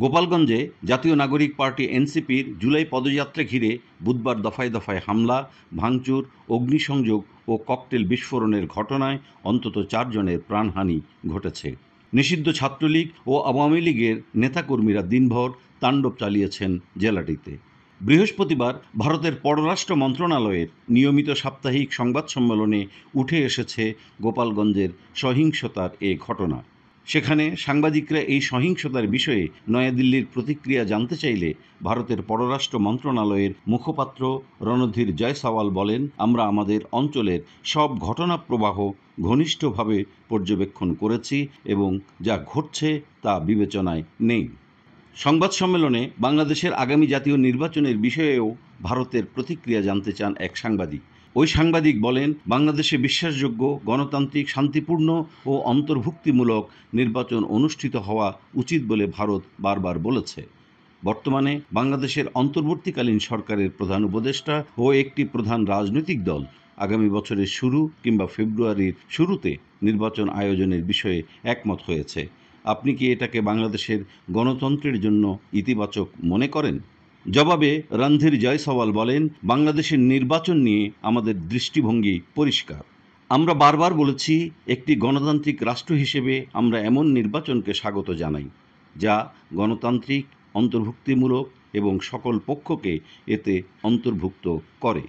গোপালগঞ্জে জাতীয় নাগরিক পার্টি এনসিপির জুলাই পদযাত্রা ঘিরে বুধবার দফায় দফায় হামলা, ভাঙচুর, অগ্নিসংযোগ ও ককটেল বিস্ফোরণের ঘটনায় অন্তত ৪ জনের প্রাণহানি ঘটেছে। নিষিদ্ধ ছাত্রলীগ ও আওয়ামী লীগের নেতাকর্মীরা দিনভর তাণ্ডব চালিয়েছেন জেলাটিতে। বৃহস্পতিবার ভারতের পররাষ্ট্র মন্ত্রণালয়ের নিয়মিত সাপ্তাহিক সংবাদ সম্মেলনে উঠে এসেছে গোপালগঞ্জের সহিংসতার এ ঘটনা। সেখানে সাংবাদিকরা এই সহিংসতার বিষয়ে নয়াদিল্লির প্রতিক্রিয়া জানতে চাইলে ভারতের পররাষ্ট্র মন্ত্রণালয়ের মুখপাত্র রণধীর জয়সওয়াল বলেন, আমরা আমাদের অঞ্চলের সব ঘটনা প্রবাহ ঘনিষ্ঠভাবে পর্যবেক্ষণ করেছি এবং যা ঘটছে তা বিবেচনায় নেই। সংবাদ সম্মেলনে বাংলাদেশের আগামী জাতীয় নির্বাচনের বিষয়েও ভারতের প্রতিক্রিয়া জানতে চান এক সাংবাদিক। ওই সাংবাদিক বলেন, বাংলাদেশে বিশ্বাসযোগ্য, গণতান্ত্রিক, শান্তিপূর্ণ ও অন্তর্ভুক্তিমূলক নির্বাচন অনুষ্ঠিত হওয়া উচিত বলে ভারত বারবার বলেছে। বর্তমানে বাংলাদেশের অন্তর্বর্তীকালীন সরকারের প্রধান উপদেষ্টা ও একটি প্রধান রাজনৈতিক দল আগামী বছরের শুরু কিংবা ফেব্রুয়ারির শুরুতে নির্বাচন আয়োজনের বিষয়ে একমত হয়েছে। আপনি কি এটাকে বাংলাদেশের গণতন্ত্রের জন্য ইতিবাচক মনে করেন? জবাবে রণধীর জয়সওয়াল বলেন, বাংলাদেশের নির্বাচন নিয়ে আমাদের দৃষ্টিভঙ্গি পরিষ্কার। আমরা বারবার বলেছি, একটি গণতান্ত্রিক রাষ্ট্র হিসেবে আমরা এমন নির্বাচনকে স্বাগত জানাই যা গণতান্ত্রিক, অন্তর্ভুক্তিমূলক এবং সকল পক্ষকে এতে অন্তর্ভুক্ত করে।